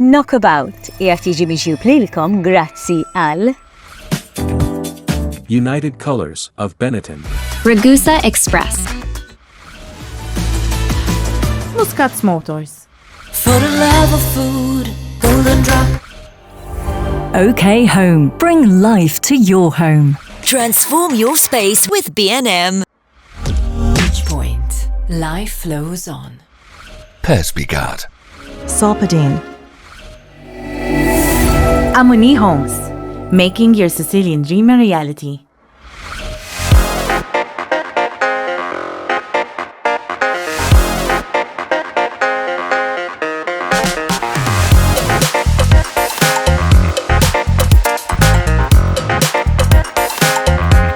Knockabout qiegħed jiġi miġjub lilkom grazzi għal United Colors of Benetton, Ragusa Express, Muscat's Motors. For the love of food, Golden Drop. OK Home. Bring life to your home. Transform your space with B&M. Each point, life flows on. Perspicard. Solpadeine. Amoni Homes, making your Sicilian dream a reality.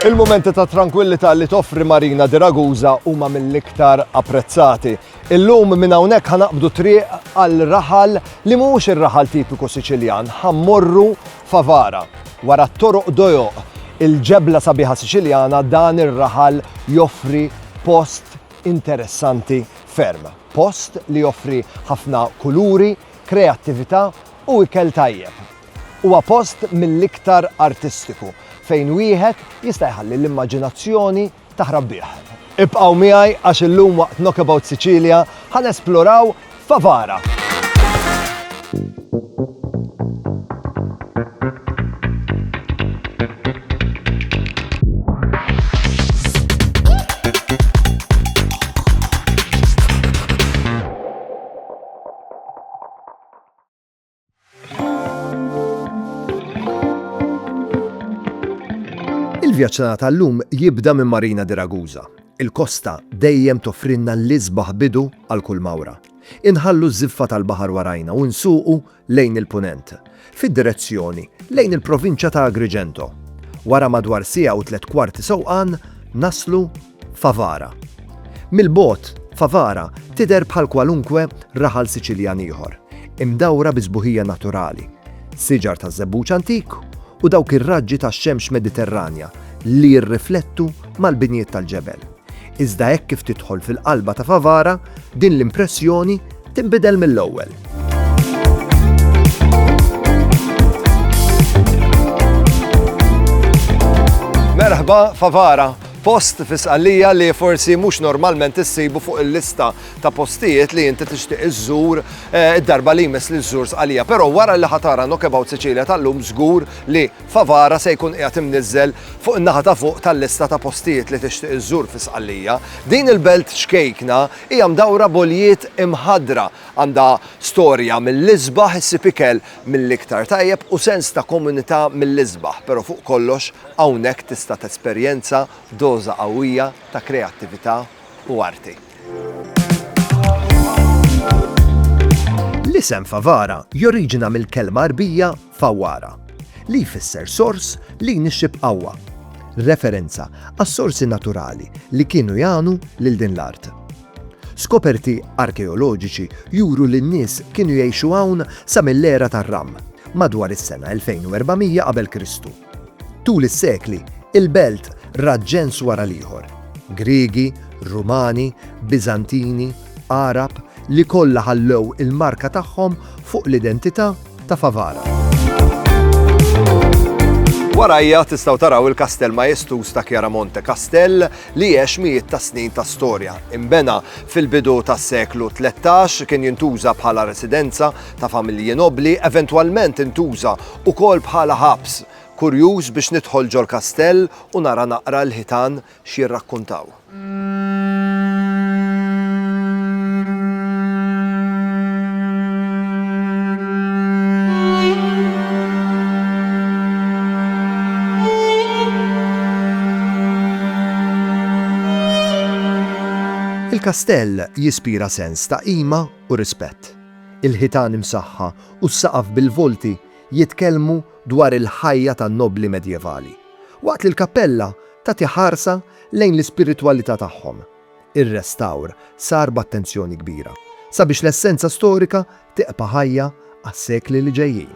Il-momenti ta' tranquillità li toffri Marina di Ragusa huma mill-iktar apprezzati. Illum minn hawnhekk ħanaqbdu triq għal raħal li mhux ir-raħal tipiku Siċiljan, ħammorru Favara. Wara t-toroq dojoq il-ġebla sabiħa Siċiljana dan ir-raħal joffri post interessanti ferm. Post li joffri ħafna kuluri, kreattività u ikel tajjeb. Huwa post mill-iktar artistiku fejn wieħed jista' jħalli l-immaġinazzjoni taħrab bih. Ibqgħu miegħi għax illum waqt Knockabout Sicilia ħanesploraw Favara. Il-vjaġġ tal-lum jibda minn Marina di Ragusa. Il-kosta dejjem toffrinna l-isbaħ bidu għal kull mawra. Inħallu z-ziffa tal-baħar warajna u nsuqu lejn il-punent, fid-direzzjoni lejn il-provinċja ta' Agrigento. Wara madwar sija u 3/4 sewqan naslu Favara. Mil-bot, Favara tidher bħal kwalunkwe raħal Siċiljan ieħor, imdawra bi żbuħija naturali, siġar ta' żebbuġ antik u dawk ir-raġġi tax-xemx Mediterranja li jirriflettu mal-binjiet tal-ġebel. Iżda hekk kif tidħol fil-qalba ta' Favara, din l-impressjoni tinbidel mill-ewwel. Merħba Favara, post fi Sqallija li forsi mhux normalment issibu fuq il-lista ta' postijiet li inti tixtieq iżżur id-darba li jmiss li żżur Sqallija. Però wara li ħatara Knockabout Sicilia tal-lum żgur li Favara se jkun qiegħed imniżżel fuq in-naħa ta' fuq tal-lista ta' postijiet li tixtieq iżżur fi Sqallija. Din il-belt xkejkna hija mdawra boljiet imħaddra, għandha storja mill-isbaħ issib ikel mill-iktar tajjeb u sens ta' komunità mill-isbaħ, però fuq kollox hawnhekk tista' tesperjenza doża qawwija ta' kreattività u arti. L-isem Favara joriġina mill-kelma Arbija Fawara, li jfisser sors li nixxib qawwa, referenza għas-sorsi naturali li kienu jagħnu lil din l-art. Skoperti arkeoloġiċi juru li n-nies kienu jgħixu hawn sa mill-era tar-Ram, madwar is-sena 2400 qabel Kristu. Tul is-sekli, il-belt raġġens wara l-ieħor. Griegi, Rumani, Bizantini, Arab li kollha ħallew il-marka tagħhom fuq l-identità ta' Favara. Warajja tistgħu taraw il-Kastell Majestus ta' Chiaramonte, kastell li jgħix mijiet ta' snin ta' storja. Imbena fil-bidu tas-seklu 13 kien jintuża bħala residenza ta' familji nobli, eventwalment intuża wkoll bħala ħabs. Kurjuż biex nidħol ġol kastell u nara naqra l-ħitan x'jirrakkuntaw. Il-kastell jispira sens ta' qima u rispett. Il-ħitan imsaħħa u s-saqaf bil-volti jitkellmu dwar il-ħajja tan-nobli medjevali, waqt li l-kappella tagħti ħarsa lejn l-ispiritwalità tagħhom. Ir-restawr sar b'attenzjoni kbira sabiex l-essenza storika tibqa' ħajja għas-sekli li ġejjin.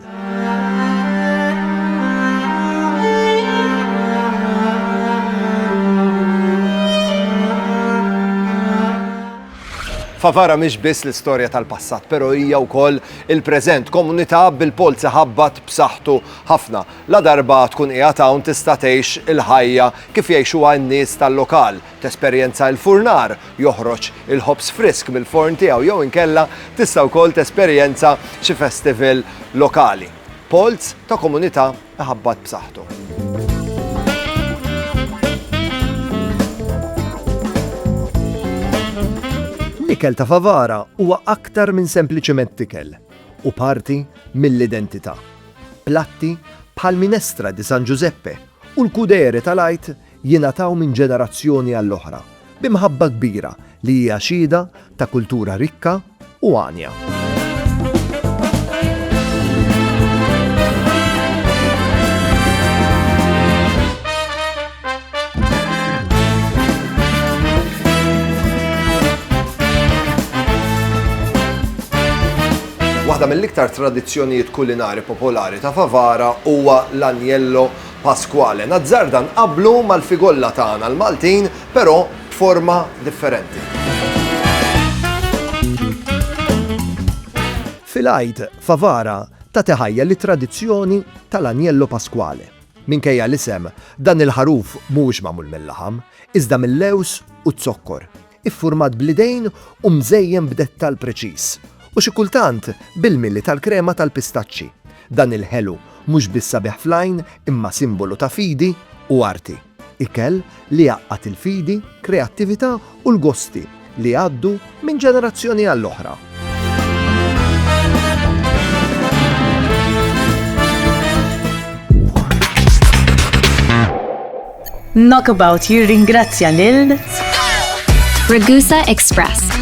Favara mhix biss l-istorja tal-passat, però hija wkoll il-preżent, komunità bil-polzi ħabbat b'saħħtu ħafna. La darba tkun qiegħed hawn tista' tgħix il-ħajja kif jgħixuha n-nies tal-lokal, tesperjenza l-furnar, joħroġ il-ħobs frisk mill-forn tiegħu jew inkella tista' wkoll tesperjenza xi festival lokali. Polz ta' komunità ħabbat b'saħħtu. L-ikel ta' Favara huwa aktar minn sempliċement ikel u parti mill-identità. Platti bħal minestra di San Giuseppe u l-kudere tal-ajt jingħataw minn ġenerazzjoni għall-oħra b'imħabba kbira li hija xhieda ta' kultura rikka u għanja. Waħda mill-iktar tradizzjonijiet kulinari popolari ta' Favara huwa l-Agnello Pasquale. Nazzardan qablu mal-figolla tagħna l-Maltin, però b'forma differenti. Fil-għid Favara ta' teħajja li tradizzjoni tal-Agnello Pasquale. Minkejja l-isem dan il-ħaruf mhux magħmul mill-laħam, iżda mill-lews u t-zokkor, iffurmat bl-idejn u mżejjem b'dettal preċiż. U xi kultant bil-milli tal-krema tal-pistaċċi. Dan il-ħelu mhux biss sabiħ flajn imma simbolu ta' fidi u arti. Ikel li jaqqat il-fidi, kreattività u l-gosti li għaddu minn ġenerazzjoni għall-oħra. Knockabout jirringrazzja lil Ragusa Express.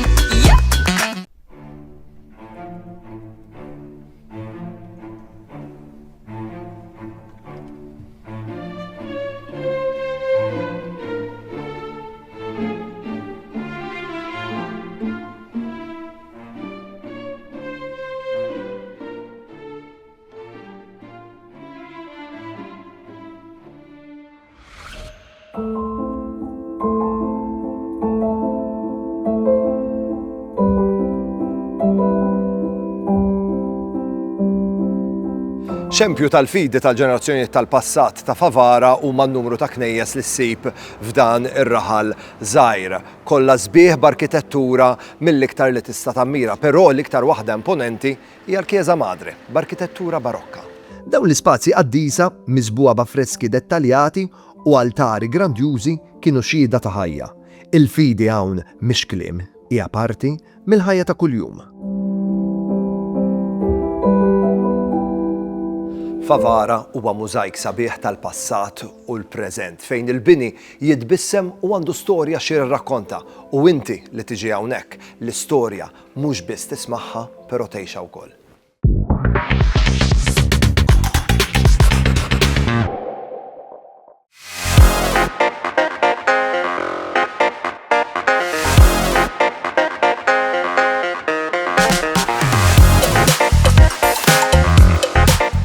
Xempju tal-fidi tal-ġenerazzjoni tal-passat ta' Favara huma n-numru ta' knejjes li ssib f'dan ir-raħal żgħir. Kollha sbieħ b'arkitettura mill-iktar li tista' tammira, però l-iktar waħda imponenti hija l-Chiesa Madre, b'arkitettura barokka. Dawn l-ispazji qaddisa miżbuha b'affreski dettaljati u altari grandjużi kienu xhieda ta' ħajja. Il-fidi hawn mhix kliem, hija parti mill-ħajja ta' kuljum. Favara huwa mużajk sabiħ tal-passat u l-preżent fejn il-bini jitbissem u għandu storja xi rrakkonta u inti li tiġi hawnhekk l-istorja mhux biss tismagħha però tgħixha wkoll.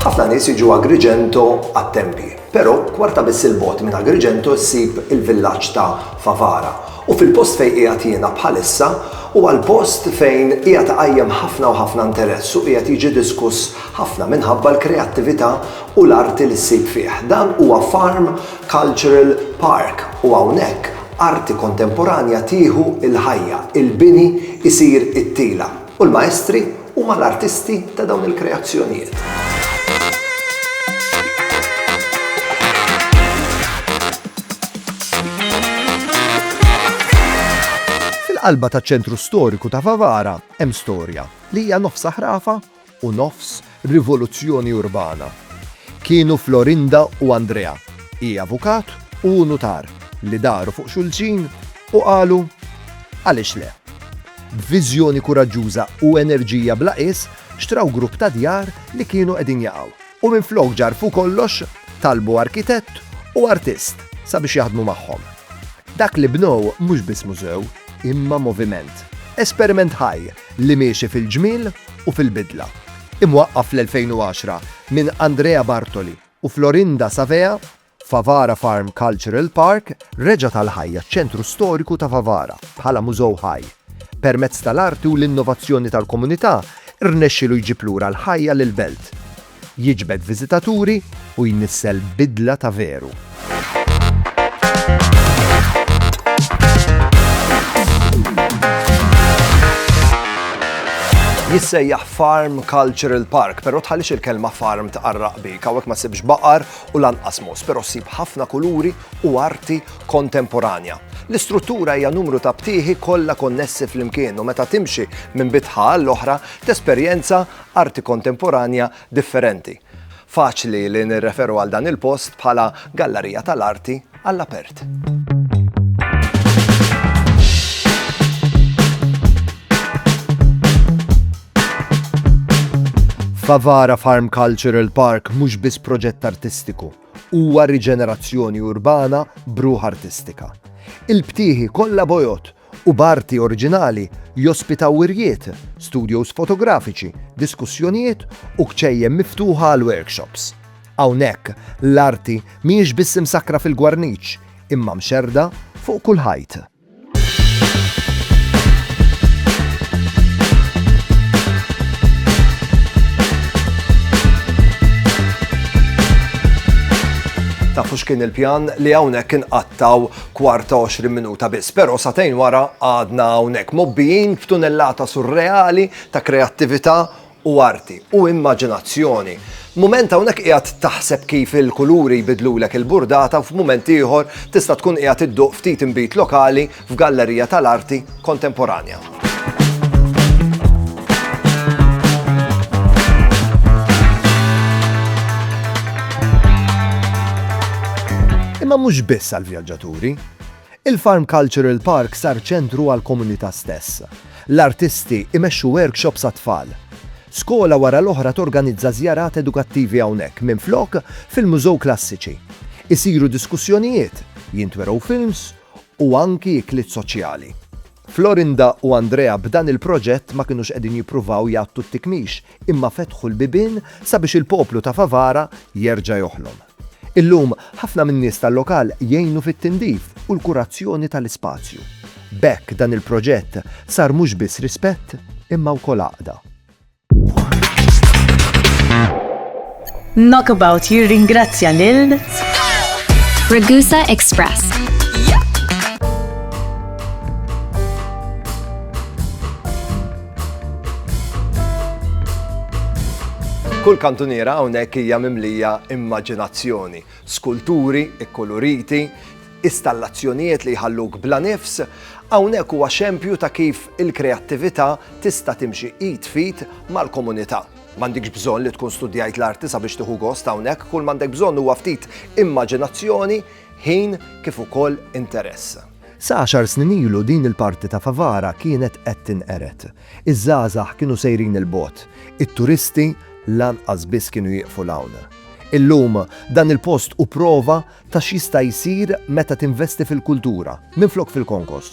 Ħafna nies jiġu Agrigento għat-tempji, però kwarta biss il-bogħod minn Agrigento ssib il-villaġġ ta' Favara. U fil-post fejn qiegħed jiena bħalissa huwa l-post fejn qiegħed qajjem ħafna u ħafna interess u qiegħed jiġi diskuss ħafna minħabba l-kreattività u l-arti li ssib fih. Dan huwa Farm Cultural Park u hawnhekk arti kontemporanja tieħu il-ħajja, il-bini isir it-tila u l-maestri huma l-artisti ta' dawn il-kreazzjonijiet. Fil-qalba taċ-ċentru storiku ta' Favara hemm storja li hija nofs ħrafa u nofs rivoluzzjoni urbana. Kienu Florinda u Andrea, hija avukat u notar li daru fuq xulxin u qalu għaliex le. B'viżjoni kuraġġuża u enerġija bla qis xtraw grupp ta' djar li kienu qegħdin jaqgħu. U minflok ġarfu kollox talbu arkitett u artist sabiex jaħdmu magħhom. Dak li bnew mhux biss mużew, imma moviment. Esperiment ħaj li miexi fil-ġmiel u fil-bidla. Imwaqqaf l-2010 minn Andrea Bartoli u Florinda Savea, Favara Farm Cultural Park reġa' tal-ħajja ċ-ċentru storiku ta' Favara bħala mużew ħaj. permezz tal-arti u l-innovazzjoni tal-komunità irnexxielu jġib lura l-ħajja lill-belt. Jiġbed viżitaturi u jnissel bidla ta' veru. Jissejjaħ Farm Cultural Park, però tħallix il-kelma farm taqarraq bik, hawnhekk ma sibx baqar u lanqas mos, però ssib ħafna kuluri u arti kontemporanja. L-istruttura hija numru ta' btieħi kollha konnessi flimkien u meta timxi minn bitħa l-oħra tesperjenza arti kontemporanja differenti. Faċli li nirreferu għal dan il-post bħala gallerija tal-arti għall-apert. Favara Farm Cultural Park mhux biss proġett artistiku, huwa riġenerazzjoni urbana b'ruħ artistika. Il-btieħi kollha bojot u barti oriġinali jospitaw wirjiet, studios fotografiċi, diskussjonijiet u kċejjem miftuħa għal workshops. Hawnhekk l-arti mhijiex biss imsakra fil-gwarniċ, imma mxerda fuq kull ħajt. Tafux kien il-pjan li hawnhekk inqattaw kwarta 20 minuta biss, però satejn wara għadna hawnhekk mobbijin f'tunellata surreali ta' kreattività u arti u immaġinazzjoni. Mument hawnhekk qiegħed taħseb kif il-kuluri jbidlulek il-burdata u f'mument ieħor tista' tkun qiegħed idduq ftit inbit lokali f'gallerija tal-arti kontemporanja. Imma mhux biss għall-vjaġġaturi. Il-Farm Cultural Park sar ċentru għall-komunità stess. L-artisti imexxu workshops għat-tfal. Skola wara l-oħra torganizza żjarat edukattivi hawnhekk minflok fil-mużew klassiċi. Isiru diskussjonijiet, jintwerew films u anki ikliet soċjali. Florinda u Andrea b'dan il-proġett ma kinux qegħdin jippruvaw jagħtu t-tikmix, imma fetħu l-bibien sabiex il-poplu ta' Favara jerġa' joħlom. Illum ħafna min-nies tal-lokal jgħinu fit-tindif u l-kurazzjoni tal-ispazju. Bekk dan il-proġett sar mhux biss rispett imma wkoll għaqda. Knockabout jirringrazzja lil Ragusa Express. Kull kantuniera hawnhekk hija mimlija immaġinazzjoni, skulturi, ikkoloriti, installazzjonijiet li jħalluk bla nifs, hawnhekk huwa xempju ta' kif il-kreattività tista' timxi id fit mal-komunità. M'għandekx bżonn li tkun studjajt l-arti sabiex tieħu gost hawnhekk, kull m'għandek bżonn huwa ftit immaġinazzjoni, ħin kif ukoll interess. Sa 10 snin ilu din il-parti ta' Favara kienet qed tinqeret. Iż-żgħażagħ kienu sejrin il-bogħod, it-turisti lanqas biss kienu jieqfu l-hawn. Illum dan il-post u prova ta' x'jista' jsir meta tinvesti fil-kultura, minflok fil-konkos.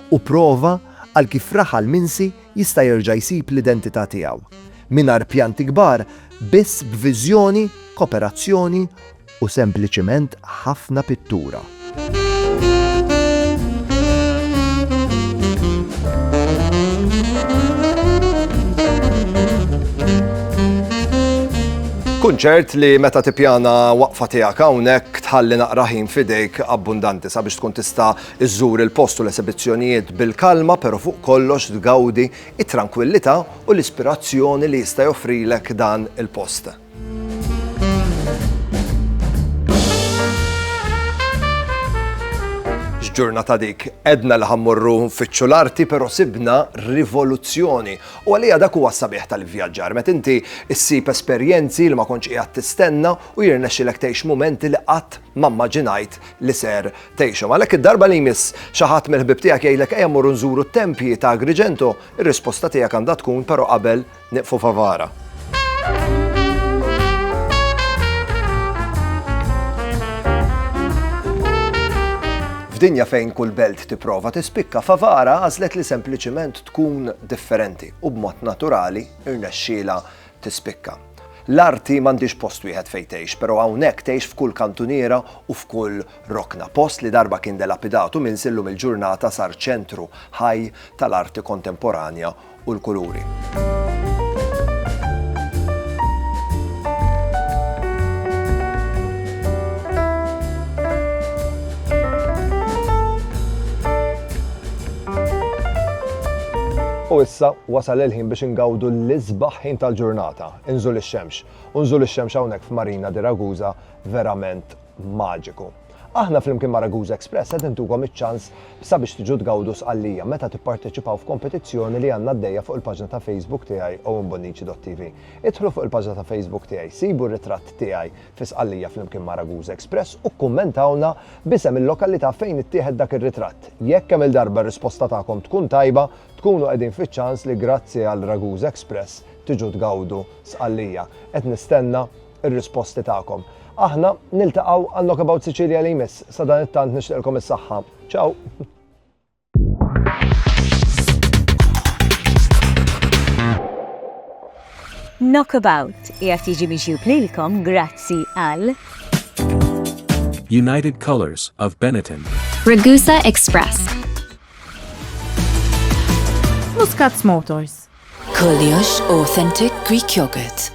U prova għal kif raħal minsi jista' jerġa' jsib l-identità tiegħu. Mingħajr pjanti kbar, biss b'viżjoni, kooperazzjoni u sempliċement ħafna pittura. Kunċert li meta tippjana waqfa tiegħek hawnhekk tħalli naqra ħin f'idejk abbundanti sabiex tkun tista' iżżur il-post u l-esibizzjonijiet bil-kalma, però fuq kollox tgawdi it-tranquillità u l-ispirazzjoni li jista' joffrilek dan il-post. Ġurnata dik edna li ħammurru nfittxu l-arti, però sibna rivoluzzjoni. U għalija dak huwa sabiħ tal-vjaġġar, meta inti issib esperjenzi li ma kontx qiegħed tistenna u jirnexxilek tgħix mumenti li qatt ma mmaġinajt li ser tgħixhom. Għalhekk id-darba li jmiss xi ħadd mill-ħbieb tiegħek jgħidlek ejja mmorru nżuru t-tempji ta' Agrigento, ir-risposta tiegħek għandha tkun però qabel nieqfu Favara. F'dinja fejn kull belt tipprova tispikka, Favara għażlet li sempliċement tkun differenti u b'mod naturali irnexxiela tispikka. L-arti m'għandix post wieħed fejn tgħix, però hawnhekk tgħix f'kull kantuniera u f'kull rokna. Post li darba kien delapidatu minn sillum il-ġurnata sar ċentru ħaj tal-arti kontemporanja u l-kuluri. U issa wasal il-ħin biex ingawdu l-isbaħ ħin tal-ġurnata, inżul ix-xemx. Unżul ix-xemx hawnhekk f'Marina di Ragusa verament maġiku. Aħna flimkien ma' Ragusa Express qed intukom iċ-ċans sabiex tiġu tgawdu sqallija meta tipparteċipaw f'kompetizzjoni li għandna għaddejja fuq il-paġna ta' Facebook tiegħi owenbonnici.tv. Idħlu fuq il-paġna ta' Facebook tiegħi, sibu r-ritratt tiegħi fi sqallija flimkien ma' Ragusa Express u kkummentawna b'isem il-lokalità fejn ittieħed dak ir-ritratt. Jekk hemm il-darba r-risposta tagħkom tkun tajba, tkunu qegħdin fiċ-ċans li grazzi għal Ragusa Express tiġu tgawdu sqallija. Qed nistenna ir-risposti tagħkom. Aħna niltaqgħu għal Knockabout Sicilia li jmiss. Sa dan it-tant nixtieqilkom is-saħħa. Ciao! Knockabout qiegħed jiġi mixjub lilkom grazzi għal United Colors of Benetton. Ragusa Express. Muscats Motors. Koliosh Authentic Greek Yogurt.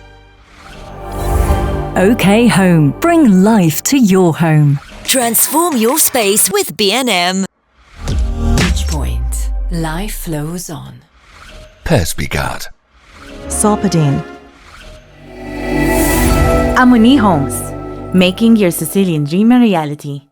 OK Home. Bring life to your home. Transform your space with B&M. Bridgepoint. Life flows on. Persbygard. Solpadeine. Amoni Homes. Making your Sicilian dream a reality.